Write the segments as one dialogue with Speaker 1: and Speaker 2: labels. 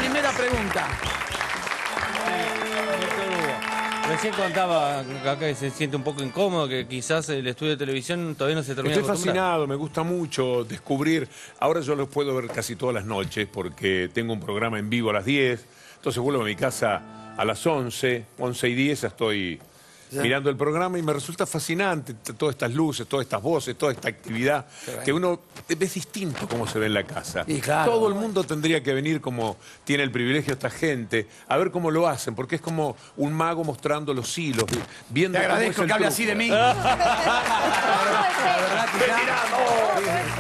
Speaker 1: primera pregunta.
Speaker 2: Recién contaba acá que se siente un poco incómodo, que quizás el estudio de televisión todavía no se termina de
Speaker 3: Estoy
Speaker 2: acostumbrar.
Speaker 3: fascinado, me gusta mucho descubrir. Ahora yo los puedo ver casi todas las noches porque tengo un programa en vivo a las 10. Entonces vuelvo a mi casa a las 11, 11:10 estoy mirando el programa y me resulta fascinante todas estas luces, todas estas voces, toda esta actividad, que uno es distinto cómo se ve en la casa.
Speaker 1: Y claro.
Speaker 3: Todo el mundo tendría que venir como tiene el privilegio esta gente, a ver cómo lo hacen, porque es como un mago mostrando los hilos, viendo
Speaker 1: Te
Speaker 3: cómo
Speaker 1: agradezco
Speaker 3: es el
Speaker 1: que hable
Speaker 3: truco.
Speaker 1: así de mí. La verdad que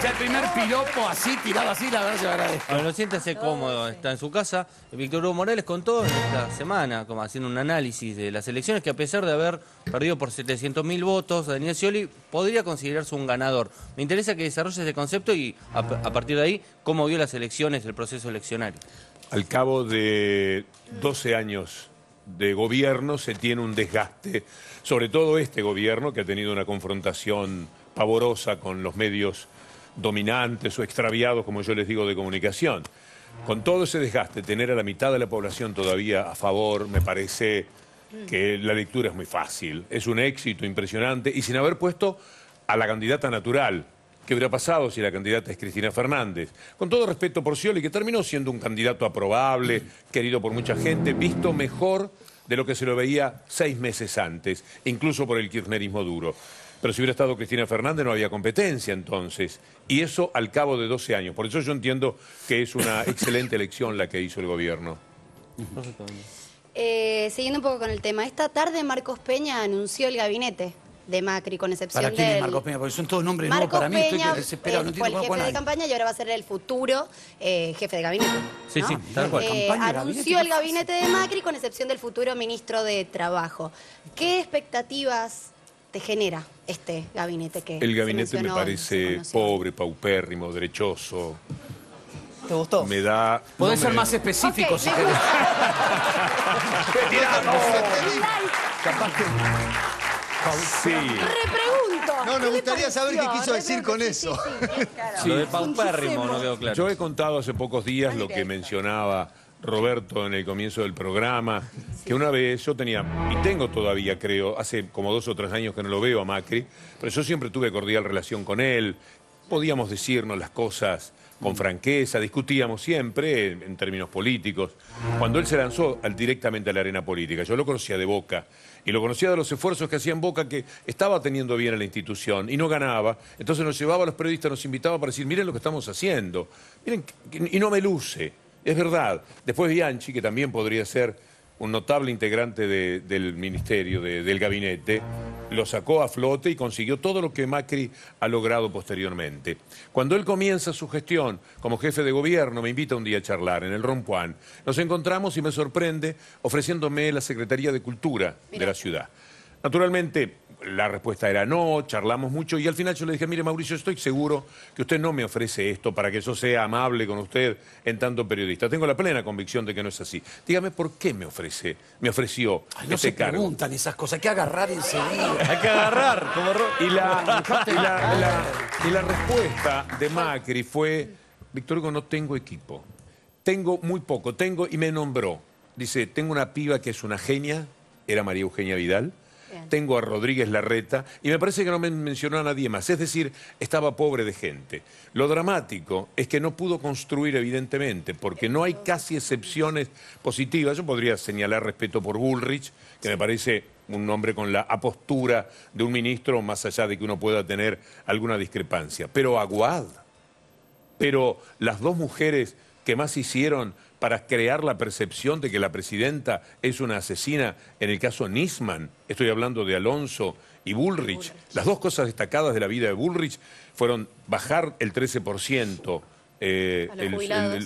Speaker 1: ya el primer piropo así, tirado así, la verdad se lo agradezco.
Speaker 2: Bueno, siéntese cómodo, está en su casa. Víctor Hugo Morales contó en esta semana, como haciendo un análisis de las elecciones, que a pesar de haber perdido por 700.000 votos, Daniel Scioli podría considerarse un ganador. Me interesa que desarrolle ese concepto y a partir de ahí, cómo vio las elecciones, el proceso eleccionario.
Speaker 3: Al cabo de 12 años de gobierno se tiene un desgaste, sobre todo este gobierno que ha tenido una confrontación pavorosa con los medios dominantes o extraviados, como yo les digo, de comunicación. Con todo ese desgaste, tener a la mitad de la población todavía a favor, me parece que la lectura es muy fácil. Es un éxito impresionante y sin haber puesto a la candidata natural. ¿Qué hubiera pasado si la candidata es Cristina Fernández? Con todo respeto por Scioli, que terminó siendo un candidato aprobable, querido por mucha gente, visto mejor de lo que se lo veía 6 meses antes, incluso por el kirchnerismo duro. Pero si hubiera estado Cristina Fernández no había competencia entonces. Y eso al cabo de 12 años. Por eso yo entiendo que es una excelente elección la que hizo el gobierno.
Speaker 4: Siguiendo un poco con el tema, esta tarde Marcos Peña anunció el gabinete de Macri, con excepción
Speaker 1: ¿Para quién es
Speaker 4: del...
Speaker 1: Marcos Peña? Porque son todos nombres nuevos
Speaker 4: Marcos
Speaker 1: para mí,
Speaker 4: Peña
Speaker 1: estoy desesperado, no
Speaker 4: fue el
Speaker 1: entiendo
Speaker 4: jefe
Speaker 1: cuál
Speaker 4: de campaña y ahora va a ser el futuro jefe de gabinete.
Speaker 2: Sí,
Speaker 4: ¿no?
Speaker 2: sí, tal cual.
Speaker 1: Campaña,
Speaker 4: Anunció el gabinete de Macri con excepción del futuro ministro de Trabajo. ¿Qué expectativas te genera este gabinete que
Speaker 3: El
Speaker 4: se
Speaker 3: gabinete me
Speaker 4: mencionó, se
Speaker 3: parece
Speaker 4: conoció?
Speaker 3: pobre, paupérrimo, derechoso.
Speaker 5: ¿Te gustó?
Speaker 3: Me da...
Speaker 1: Podés
Speaker 3: no
Speaker 1: ser
Speaker 3: me-
Speaker 1: más específico
Speaker 4: Ok,
Speaker 1: si
Speaker 4: me
Speaker 1: querés. Capaz que...
Speaker 3: Sí.
Speaker 4: Repregunto.
Speaker 5: No, nos gustaría saber qué quiso decir con eso.
Speaker 2: Lo de paupérrimo no quedó claro.
Speaker 3: Yo he contado hace pocos días lo que mencionaba Roberto en el comienzo del programa, que una vez yo tenía, y tengo todavía creo, hace como 2 o 3 años que no lo veo a Macri, pero yo siempre tuve cordial relación con él, podíamos decirnos las cosas con franqueza, discutíamos siempre en términos políticos. Cuando él se lanzó directamente a la arena política, yo lo conocía de Boca, y lo conocía de los esfuerzos que hacía en Boca, que estaba teniendo bien a la institución y no ganaba. Entonces nos llevaba a los periodistas, nos invitaba para decir, miren lo que estamos haciendo, miren, y no me luce, es verdad. Después Bianchi, que también podría ser un notable integrante del ministerio, del gabinete, lo sacó a flote y consiguió todo lo que Macri ha logrado posteriormente. Cuando él comienza su gestión como jefe de gobierno, me invita un día a charlar en el Rompuán. Nos encontramos y me sorprende ofreciéndome la Secretaría de Cultura de la ciudad. Naturalmente, la respuesta era no, charlamos mucho y al final yo le dije, mire Mauricio, estoy seguro que usted no me ofrece esto para que yo sea amable con usted en tanto periodista. Tengo la plena convicción de que no es así. Dígame, ¿por qué me ofreció
Speaker 1: No se
Speaker 3: este cargo?
Speaker 1: preguntan esas cosas, hay que agarrar enseguida.
Speaker 2: Hay que agarrar, como
Speaker 3: Y la respuesta de Macri fue, Víctor Hugo, no tengo equipo. Tengo muy poco, y me nombró. Dice, tengo una piba que es una genia, era María Eugenia Vidal.
Speaker 4: Bien.
Speaker 3: Tengo a Rodríguez Larreta y me parece que no me mencionó a nadie más. Es decir, estaba pobre de gente. Lo dramático es que no pudo construir, evidentemente, porque no hay casi excepciones positivas. Yo podría señalar respeto por Bullrich, que me parece un hombre con la apostura de un ministro, más allá de que uno pueda tener alguna discrepancia. Pero Aguad, pero las 2 mujeres que más hicieron para crear la percepción de que la presidenta es una asesina, en el caso Nisman, estoy hablando de Alonso y Bullrich. Las 2 cosas destacadas de la vida de Bullrich fueron bajar el 13%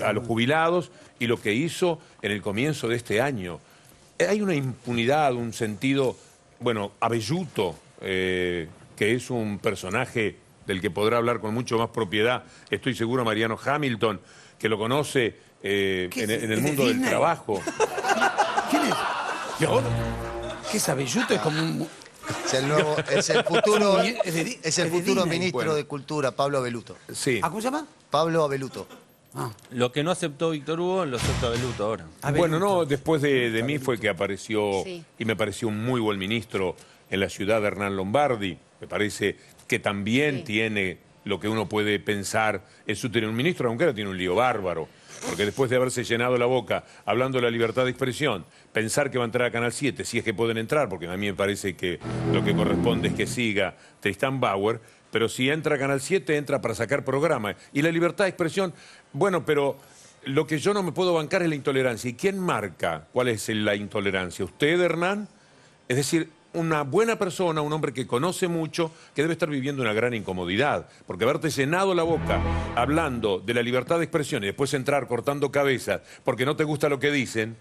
Speaker 3: a los jubilados y lo que hizo en el comienzo de este año. Hay una impunidad, un sentido, bueno, Abelluto, que es un personaje del que podrá hablar con mucho más propiedad, estoy seguro, Mariano Hamilton, que lo conoce en el mundo del trabajo.
Speaker 1: ¿Quién es? ¿Y ahora? ¿Qué es Abelluto? Es como un...
Speaker 5: Es el futuro,
Speaker 1: Es de
Speaker 5: es el
Speaker 1: Disney.
Speaker 5: futuro ministro
Speaker 3: Bueno.
Speaker 5: de Cultura, Pablo Abeluto.
Speaker 3: Sí.
Speaker 1: ¿Ah, cómo se llama?
Speaker 5: Pablo Abeluto.
Speaker 2: Lo que no aceptó Víctor Hugo, lo acepta Beluto ahora.
Speaker 3: Bueno, no, después de mí fue que apareció,
Speaker 4: Sí.
Speaker 3: y me pareció un muy buen ministro en la ciudad de Hernán Lombardi. Me parece que también
Speaker 4: Sí.
Speaker 3: tiene lo que uno puede pensar en su tener un ministro, aunque ahora tiene un lío bárbaro. Porque después de haberse llenado la boca hablando de la libertad de expresión, pensar que va a entrar a Canal 7, si es que pueden entrar, porque a mí me parece que lo que corresponde es que siga Tristan Bauer, pero si entra a Canal 7, entra para sacar programa. Y la libertad de expresión, bueno, pero lo que yo no me puedo bancar es la intolerancia. ¿Y quién marca cuál es la intolerancia? ¿Usted, Hernán? Es decir, una buena persona, un hombre que conoce mucho, que debe estar viviendo una gran incomodidad. Porque haberte llenado la boca hablando de la libertad de expresión y después entrar cortando cabezas porque no te gusta lo que dicen,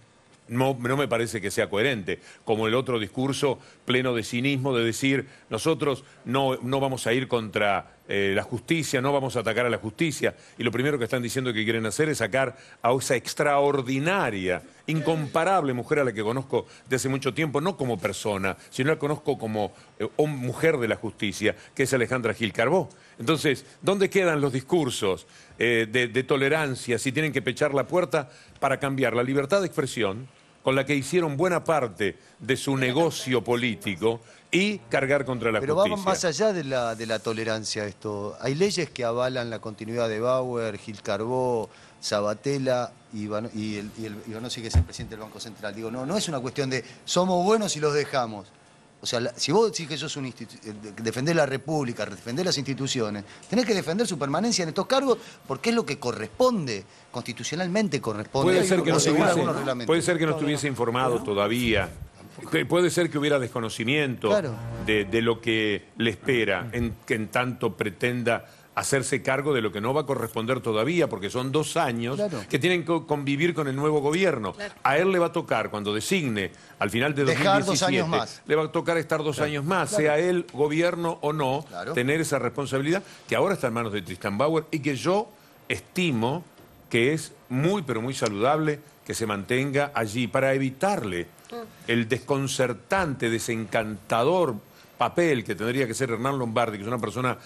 Speaker 3: no me parece que sea coherente. Como el otro discurso pleno de cinismo de decir, nosotros no vamos a ir contra la justicia, no vamos a atacar a la justicia. Y lo primero que están diciendo que quieren hacer es sacar a esa extraordinaria, incomparable mujer a la que conozco de hace mucho tiempo, no como persona, sino la conozco como mujer de la justicia, que es Alejandra Gil Carbó. Entonces, ¿dónde quedan los discursos de tolerancia si tienen que pechar la puerta para cambiar la libertad de expresión, con la que hicieron buena parte de su negocio político, y cargar contra la
Speaker 5: Pero
Speaker 3: justicia?
Speaker 5: vamos más allá de la tolerancia esto. Hay leyes que avalan la continuidad de Bauer, Gil Carbó, Sabatella y Ivanovsky, que es el presidente del Banco Central. Digo, no es una cuestión de somos buenos y los dejamos. O sea, si vos decís que sos defender la República, defender las instituciones, tenés que defender su permanencia en estos cargos porque es lo que corresponde, constitucionalmente corresponde.
Speaker 3: Puede ser que no
Speaker 5: según algunos
Speaker 3: estuviese,
Speaker 5: reglamentos.
Speaker 3: puede ser que no estuviese informado todavía. Puede ser que hubiera desconocimiento
Speaker 5: Claro.
Speaker 3: de lo que le espera, que en tanto pretenda hacerse cargo de lo que no va a corresponder todavía, porque son 2 años
Speaker 5: Claro.
Speaker 3: que tienen que convivir con el nuevo gobierno. A él le va a tocar, cuando designe al final de
Speaker 5: Dejar
Speaker 3: 2017,
Speaker 5: 2 años más.
Speaker 3: le va a tocar estar 2 años más, sea él gobierno o no,
Speaker 5: Claro.
Speaker 3: tener esa responsabilidad que ahora está en manos de Tristan Bauer y que yo estimo que es muy, pero muy saludable que se mantenga allí para evitarle el desconcertante, desencantador papel que tendría que ser Hernán Lombardi, que es una persona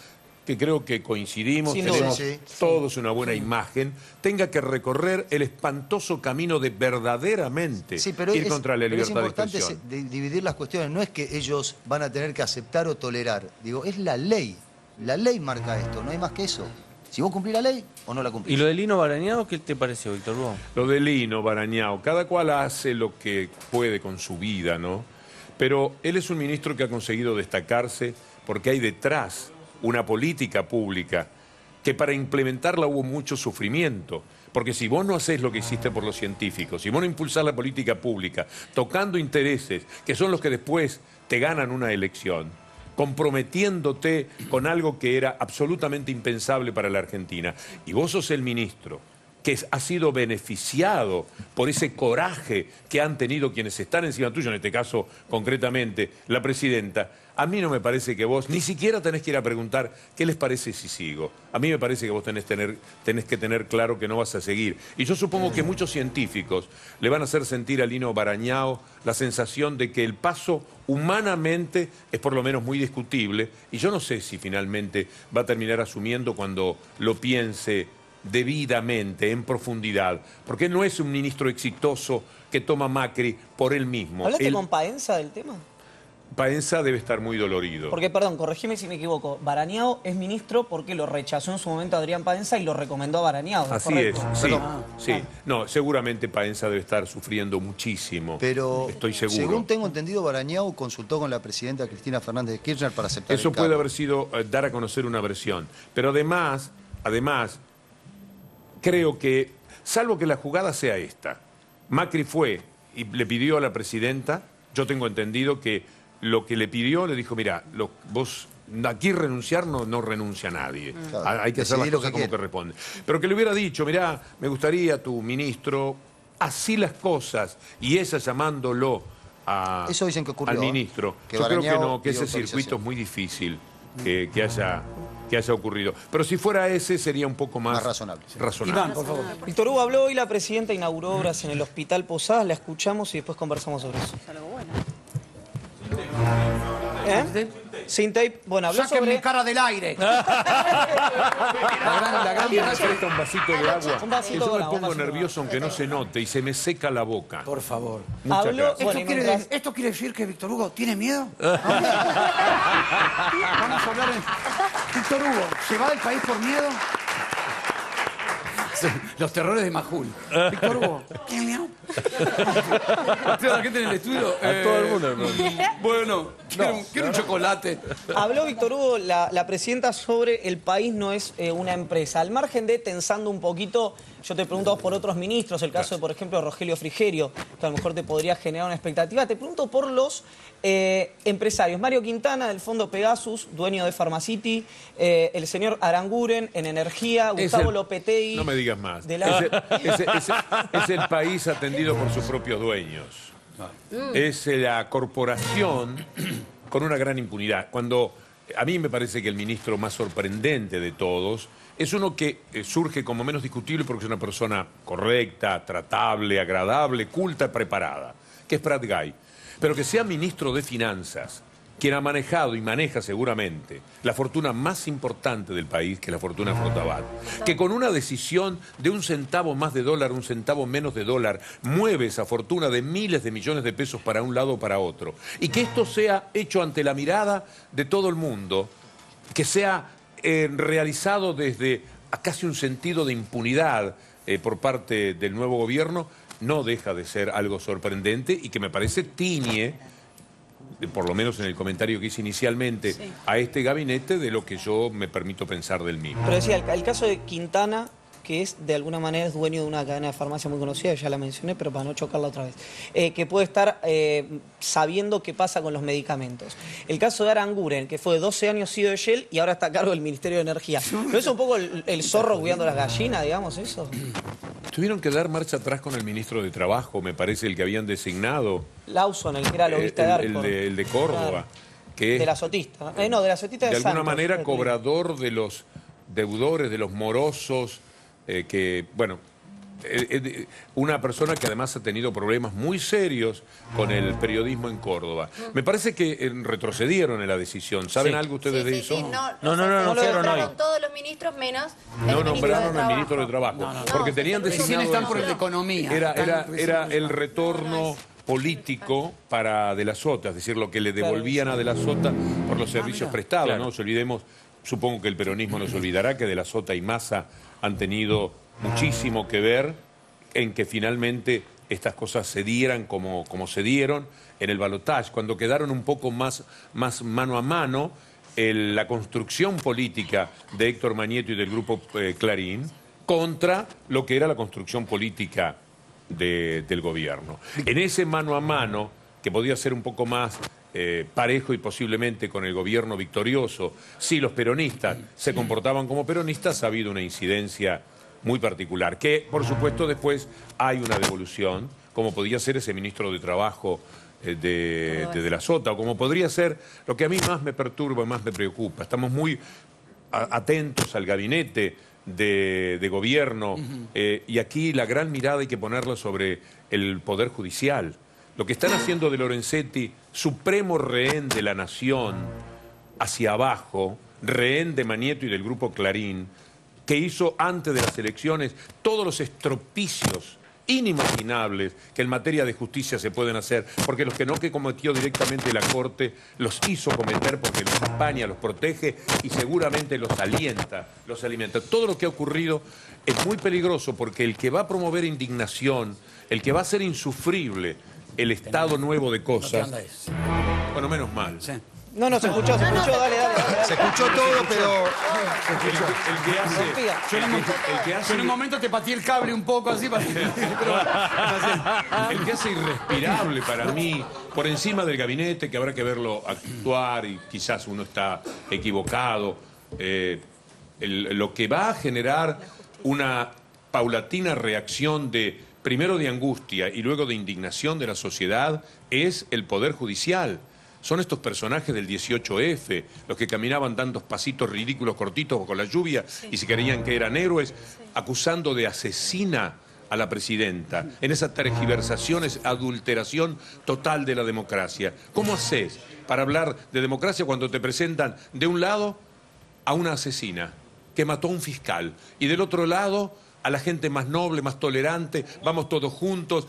Speaker 3: que creo que coincidimos,
Speaker 5: Sin
Speaker 3: tenemos
Speaker 5: duda. Sí.
Speaker 3: todos una buena imagen, tenga que recorrer el espantoso camino de verdaderamente
Speaker 5: Sí, pero
Speaker 3: ir contra la
Speaker 5: pero es
Speaker 3: libertad de
Speaker 5: importante
Speaker 3: expresión.
Speaker 5: dividir las cuestiones. No es que ellos van a tener que aceptar o tolerar. Digo, es la ley. La ley marca esto, no hay más que eso. Si vos cumplís la ley o no la cumplís.
Speaker 2: ¿Y lo de Lino Barañado qué te pareció, Víctor Hugo?
Speaker 3: Lo de Lino Barañao, cada cual hace lo que puede con su vida, ¿no? Pero él es un ministro que ha conseguido destacarse porque hay detrás una política pública que para implementarla hubo mucho sufrimiento. Porque si vos no hacés lo que hiciste por los científicos, si vos no impulsás la política pública, tocando intereses que son los que después te ganan una elección, comprometiéndote con algo que era absolutamente impensable para la Argentina, y vos sos el ministro que ha sido beneficiado por ese coraje que han tenido quienes están encima tuyo, en este caso concretamente la presidenta, a mí no me parece que vos ni siquiera tenés que ir a preguntar qué les parece si sigo. A mí me parece que vos tenés que tener claro que no vas a seguir. Y yo supongo que muchos científicos le van a hacer sentir a Lino Barañao la sensación de que el paso humanamente es por lo menos muy discutible, y yo no sé si finalmente va a terminar asumiendo cuando lo piense debidamente, en profundidad, porque él no es un ministro exitoso que toma Macri por él mismo.
Speaker 6: ¿Hablaste con Paenza del tema?
Speaker 3: Paenza debe estar muy dolorido.
Speaker 6: Porque, perdón, corregime si me equivoco, Barañao es ministro porque lo rechazó en su momento Adrián Paenza y lo recomendó a Barañao.
Speaker 3: Así
Speaker 6: ¿correcto?
Speaker 3: es, sí, sí. No, seguramente Paenza debe estar sufriendo muchísimo.
Speaker 5: Pero,
Speaker 3: estoy seguro.
Speaker 5: según tengo entendido, Barañao consultó con la presidenta Cristina Fernández de Kirchner para aceptar
Speaker 3: Eso
Speaker 5: el
Speaker 3: puede
Speaker 5: cargo.
Speaker 3: haber sido dar a conocer una versión. Pero además, creo que, salvo que la jugada sea esta, Macri fue y le pidió a la presidenta, yo tengo entendido que lo que le pidió, le dijo, mira, vos aquí renunciar no renuncia nadie.
Speaker 5: Claro,
Speaker 3: Hay que hacer las
Speaker 5: decidí lo
Speaker 3: cosas
Speaker 5: que
Speaker 3: como
Speaker 5: quiera.
Speaker 3: corresponde. Pero que le hubiera dicho, mira, me gustaría tu ministro, así las cosas, y ella llamándolo
Speaker 5: Eso dicen que ocurrió,
Speaker 3: al ministro.
Speaker 5: que
Speaker 3: Yo creo que
Speaker 5: Barañao
Speaker 3: no, que
Speaker 5: pidió
Speaker 3: ese circuito
Speaker 5: autorización.
Speaker 3: es muy difícil que haya ocurrido. Pero si fuera ese, sería un poco más
Speaker 5: razonable.
Speaker 3: razonable.
Speaker 6: Por favor. Víctor Hugo habló hoy, la presidenta inauguró obras en el Hospital Posadas, la escuchamos y después conversamos sobre eso.
Speaker 2: ¿Eh?
Speaker 6: Sin tape, bueno, habló
Speaker 1: Saquen
Speaker 6: sobre...
Speaker 1: mi cara del aire.
Speaker 3: ¿Alguien me presta un vasito de agua?
Speaker 6: Un vasito
Speaker 3: Que yo
Speaker 6: de
Speaker 3: me
Speaker 6: agua, un
Speaker 3: pongo
Speaker 6: vasito de
Speaker 3: nervioso aunque no se note y se me seca la boca.
Speaker 1: Por favor.
Speaker 3: Muchas
Speaker 6: Habló-
Speaker 3: gracias.
Speaker 6: Bueno, y mientras-
Speaker 1: ¿Esto quiere decir que Víctor Hugo tiene miedo? Vamos a hablar en... Víctor Hugo, ¿se va del país por miedo? Los terrores de Majul. Víctor Hugo, ¿tiene miedo? Toda la gente en el estudio.
Speaker 3: A todo el mundo, hermano.
Speaker 1: Bueno, quiero un chocolate.
Speaker 6: Habló Víctor Hugo, la presidenta, sobre el país no es una empresa. Al margen de tensando un poquito, yo te pregunto por otros ministros, el caso de, por ejemplo, Rogelio Frigerio, que a lo mejor te podría generar una expectativa. Te pregunto por los empresarios. Mario Quintana, del Fondo Pegasus, dueño de Pharmacity, el señor Aranguren, en energía, Gustavo Lopetegui.
Speaker 3: No me digas más.
Speaker 6: de la-
Speaker 3: Es el país atendido por sus propios dueños. Es la corporación con una gran impunidad. Cuando a mí me parece que el ministro más sorprendente de todos es uno que surge como menos discutible porque es una persona correcta, tratable, agradable, culta, preparada, que es Prat Gai. Pero que sea ministro de Finanzas, quien ha manejado y maneja seguramente la fortuna más importante del país, que es la fortuna Frotabat, que con una decisión de un centavo más de dólar, un centavo menos de dólar, mueve esa fortuna de miles de millones de pesos para un lado o para otro. Y que esto sea hecho ante la mirada de todo el mundo, que sea realizado desde casi un sentido de impunidad por parte del nuevo gobierno, no deja de ser algo sorprendente y que me parece tiñe, por lo menos en el comentario que hice inicialmente, a este gabinete de lo que yo me permito pensar del mismo.
Speaker 6: Pero decía, el caso de Quintana, que es de alguna manera es dueño de una cadena de farmacia muy conocida, ya la mencioné, pero para no chocarla otra vez, que puede estar sabiendo qué pasa con los medicamentos. El caso de Aranguren, que fue 12 años CEO de Shell y ahora está a cargo del Ministerio de Energía. ¿No es un poco el zorro cuidando las gallinas, digamos, eso?
Speaker 3: Tuvieron que dar marcha atrás con el ministro de Trabajo, me parece, el que habían designado,
Speaker 6: Lawson, el que era lobista de Arcor.
Speaker 3: el de Córdoba,
Speaker 6: Claro.
Speaker 3: que es
Speaker 6: De la Sotista. No, de la Sotista de
Speaker 3: de alguna
Speaker 6: Santos,
Speaker 3: manera
Speaker 6: fue
Speaker 3: cobrador de los deudores, de los morosos, que, bueno, una persona que además ha tenido problemas muy serios con el periodismo en Córdoba. Me parece que retrocedieron en la decisión. ¿Saben algo ustedes de eso?
Speaker 2: No,
Speaker 4: se
Speaker 2: anunciaron hoy.
Speaker 4: nombraron todos los ministros menos
Speaker 3: No
Speaker 4: el
Speaker 3: nombraron al ministro de
Speaker 4: Trabajo.
Speaker 3: Trabajo, porque
Speaker 4: No,
Speaker 3: tenían
Speaker 4: recién
Speaker 3: designado
Speaker 1: están
Speaker 3: eso.
Speaker 1: por el de Economía.
Speaker 3: Era el retorno político para De la Sota, es decir, lo que le devolvían a De la Sota por los servicios prestados.
Speaker 2: Claro.
Speaker 3: No nos olvidemos, supongo que el peronismo nos olvidará que De la Sota y Massa han tenido muchísimo que ver en que finalmente estas cosas se dieran como se dieron en el balotaje, cuando quedaron un poco más mano a mano la construcción política de Héctor Manieto y del grupo Clarín contra lo que era la construcción política del gobierno. En ese mano a mano, que podía ser un poco más parejo y posiblemente con el gobierno victorioso, si los peronistas se comportaban como peronistas, ha habido una incidencia muy particular, que por supuesto después hay una devolución, como podía ser ese ministro de Trabajo de la Sota, o como podría ser lo que a mí más me perturba, más me preocupa. Estamos muy atentos al gabinete de gobierno y aquí la gran mirada hay que ponerla sobre el Poder Judicial. Lo que están haciendo de Lorenzetti, supremo rehén de la nación, hacia abajo, rehén de Manieto y del grupo Clarín, que hizo antes de las elecciones todos los estropicios inimaginables que en materia de justicia se pueden hacer, porque los que no que cometió directamente la Corte los hizo cometer porque los acompaña, los protege y seguramente los alienta, los alimenta. Todo lo que ha ocurrido es muy peligroso porque el que va a promover indignación, el que va a hacer insufrible el estado nuevo de cosas, bueno, menos mal.
Speaker 1: Sí.
Speaker 6: No, se escuchó, dale.
Speaker 5: Se escuchó todo, pero
Speaker 3: El que hace
Speaker 1: Yo en un momento te pateé el cable un poco así para...
Speaker 3: el que hace irrespirable para mí, por encima del gabinete, que habrá que verlo actuar y quizás uno está equivocado, lo que va a generar una paulatina reacción primero de angustia y luego de indignación de la sociedad es el Poder Judicial. Son estos personajes del 18F, los que caminaban tantos pasitos ridículos, cortitos con la lluvia, y se creían que eran héroes, acusando de asesina a la presidenta, en esa tergiversación, esa adulteración total de la democracia. ¿Cómo haces para hablar de democracia cuando te presentan de un lado a una asesina que mató a un fiscal y del otro lado a la gente más noble, más tolerante, vamos todos juntos,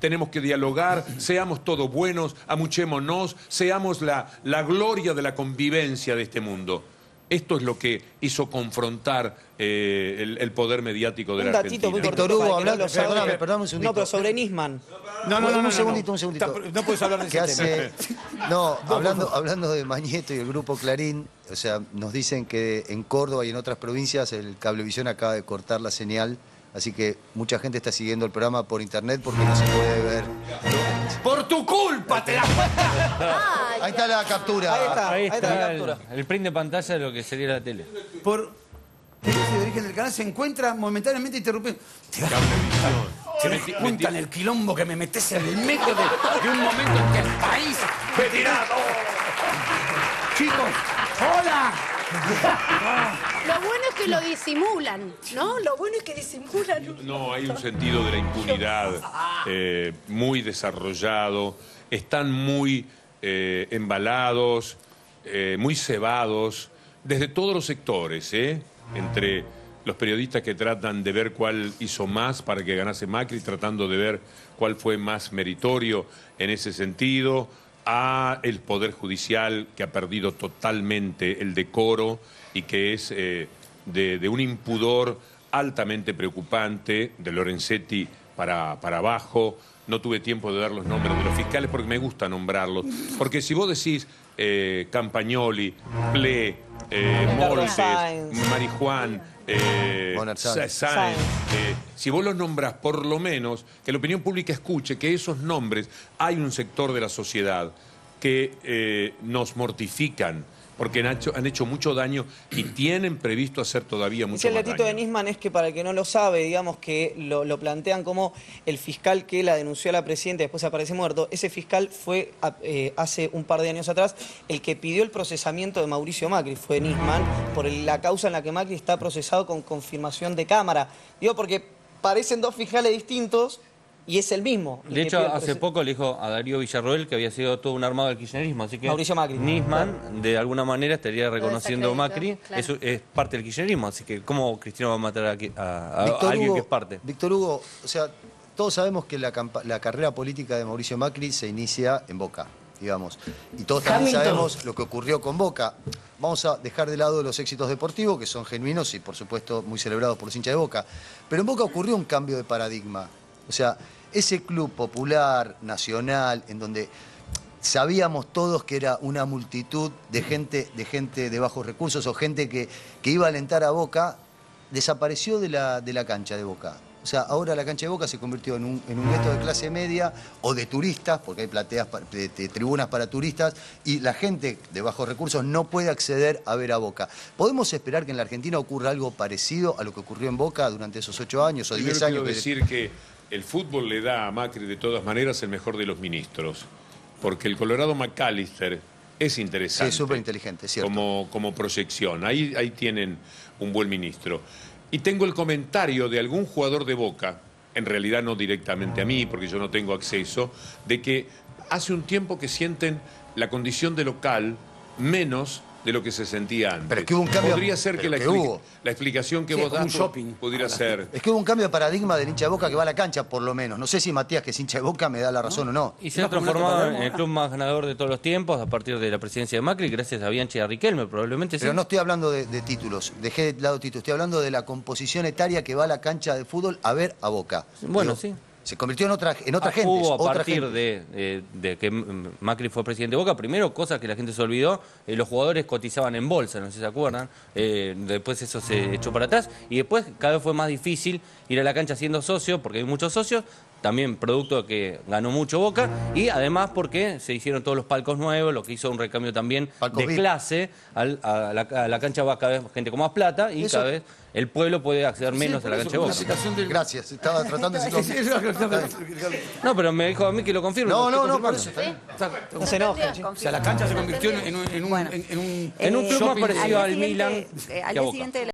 Speaker 3: tenemos que dialogar, seamos todos buenos, amuchémonos, seamos la gloria de la convivencia de este mundo? Esto es lo que hizo confrontar el poder mediático de la Argentina.
Speaker 6: Un datito muy
Speaker 5: Víctor
Speaker 6: cortito
Speaker 5: Hugo,
Speaker 6: para que no lo sabe.
Speaker 5: perdóname un segundito.
Speaker 6: No, pero sobre Nisman.
Speaker 5: Un segundito.
Speaker 1: No puedes hablar de
Speaker 5: Que
Speaker 1: ese tema.
Speaker 5: No, hablando de Mañeto y el grupo Clarín, o sea, nos dicen que en Córdoba y en otras provincias el Cablevisión acaba de cortar la señal, así que mucha gente está siguiendo el programa por internet porque no se puede ver.
Speaker 1: ¡Por tu culpa te la
Speaker 5: Ahí está la captura.
Speaker 6: Ahí está la
Speaker 2: el,
Speaker 6: captura.
Speaker 2: el print de pantalla de lo que sería la tele.
Speaker 1: Por el de origen del canal se encuentra momentáneamente interrumpido. ¿Te das cuenta en el quilombo que me metes en el medio de un momento en que el país fue tirado? Chicos, ¡hola!
Speaker 4: Lo bueno es que lo disimulan, ¿no? Lo bueno es que disimulan.
Speaker 3: No, hay un sentido de la impunidad muy desarrollado, están muy embalados, muy cebados, desde todos los sectores, entre los periodistas que tratan de ver cuál hizo más para que ganase Macri, tratando de ver cuál fue más meritorio en ese sentido, a el Poder Judicial que ha perdido totalmente el decoro y que es de un impudor altamente preocupante, de Lorenzetti para abajo. No tuve tiempo de dar los nombres de los fiscales porque me gusta nombrarlos. Porque si vos decís Campagnoli, Ple, Moldes, Marijuán, Sáenz, si vos los nombrás, por lo menos que la opinión pública escuche que esos nombres hay un sector de la sociedad que nos mortifican, porque han hecho mucho daño y tienen previsto hacer todavía mucho
Speaker 6: El
Speaker 3: más
Speaker 6: datito de
Speaker 3: daño.
Speaker 6: Nisman es que, para el que no lo sabe, digamos que lo plantean como el fiscal que la denunció a la presidenta y después aparece muerto. Ese fiscal fue hace un par de años atrás el que pidió el procesamiento de Mauricio Macri, fue Nisman, por la causa en la que Macri está procesado con confirmación de cámara. Digo, porque parecen dos fiscales distintos y es el mismo.
Speaker 2: De hecho, hace poco le dijo a Darío Villarroel que había sido todo un armado del kirchnerismo, así que
Speaker 6: Mauricio Macri.
Speaker 2: Nisman, de alguna manera, estaría reconociendo a Macri,
Speaker 4: desacreditó, claro.
Speaker 2: eso es parte del kirchnerismo, así que ¿cómo Cristina va a matar a alguien que es parte?
Speaker 5: Víctor Hugo, o sea, todos sabemos que la carrera política de Mauricio Macri se inicia en Boca, digamos. Y todos también sabemos lo que ocurrió con Boca. Vamos a dejar de lado los éxitos deportivos, que son genuinos y, por supuesto, muy celebrados por los hinchas de Boca. Pero en Boca ocurrió un cambio de paradigma. O sea, ese club popular, nacional, en donde sabíamos todos que era una multitud de gente de bajos recursos o gente que iba a alentar a Boca, desapareció de la cancha de Boca. O sea, ahora la cancha de Boca se convirtió en un gueto de clase media o de turistas, porque hay plateas, de tribunas para turistas, y la gente de bajos recursos no puede acceder a ver a Boca. ¿Podemos esperar que en la Argentina ocurra algo parecido a lo que ocurrió en Boca durante esos 8 años o 10
Speaker 3: Primero
Speaker 5: años?
Speaker 3: quiero decir que el fútbol le da a Macri de todas maneras el mejor de los ministros, porque el Colorado McAllister es interesante.
Speaker 5: Sí, es súper inteligente, es cierto.
Speaker 3: Como proyección. Ahí tienen un buen ministro. Y tengo el comentario de algún jugador de Boca, en realidad no directamente a mí, porque yo no tengo acceso, de que hace un tiempo que sienten la condición de local menos de lo que se sentía antes.
Speaker 5: Pero es que hubo un cambio.
Speaker 3: Podría ser que
Speaker 5: hubo.
Speaker 3: la explicación que
Speaker 1: Sí,
Speaker 3: vos
Speaker 1: como un
Speaker 3: das
Speaker 1: shopping.
Speaker 3: pudiera ser...
Speaker 5: Es que hubo un cambio de paradigma del hincha de Boca que va a la cancha, por lo menos. No sé si Matías, que es hincha de Boca, me da la razón o no.
Speaker 2: Y se ha transformado en el club más ganador de todos los tiempos a partir de la presidencia de Macri, gracias a Bianchi y a Riquelme, probablemente sí.
Speaker 5: Pero no estoy hablando de títulos, dejé de lado títulos, estoy hablando de la composición etaria que va a la cancha de fútbol a ver a Boca.
Speaker 2: Bueno,
Speaker 5: Digo,
Speaker 2: sí.
Speaker 5: Se convirtió en otra gente.
Speaker 2: Hubo a
Speaker 5: otra
Speaker 2: partir
Speaker 5: gente.
Speaker 2: de que Macri fue presidente de Boca, primero, cosa que la gente se olvidó, los jugadores cotizaban en bolsa, no sé si se acuerdan, después eso se echó para atrás, y después cada vez fue más difícil ir a la cancha siendo socio, porque hay muchos socios, también producto de que ganó mucho Boca, y además porque se hicieron todos los palcos nuevos, lo que hizo un recambio también
Speaker 5: Palcos
Speaker 2: de
Speaker 5: VIP.
Speaker 2: clase, a la cancha va cada vez gente con más plata, y
Speaker 5: Eso-
Speaker 2: cada vez el pueblo puede acceder menos a la cancha de Boca.
Speaker 5: Gracias, estaba tratando de decir.
Speaker 2: No, pero me dijo a mí que lo confirme.
Speaker 5: No,
Speaker 2: lo estoy
Speaker 5: por
Speaker 2: confirmando.
Speaker 5: eso.
Speaker 6: No se enojen, chicos.
Speaker 1: O sea, la cancha se convirtió en un
Speaker 2: En un club más
Speaker 1: shopping.
Speaker 2: parecido al
Speaker 7: día
Speaker 2: Milan
Speaker 7: siguiente,
Speaker 2: que
Speaker 7: al
Speaker 2: a
Speaker 7: día
Speaker 2: Boca.
Speaker 7: siguiente de la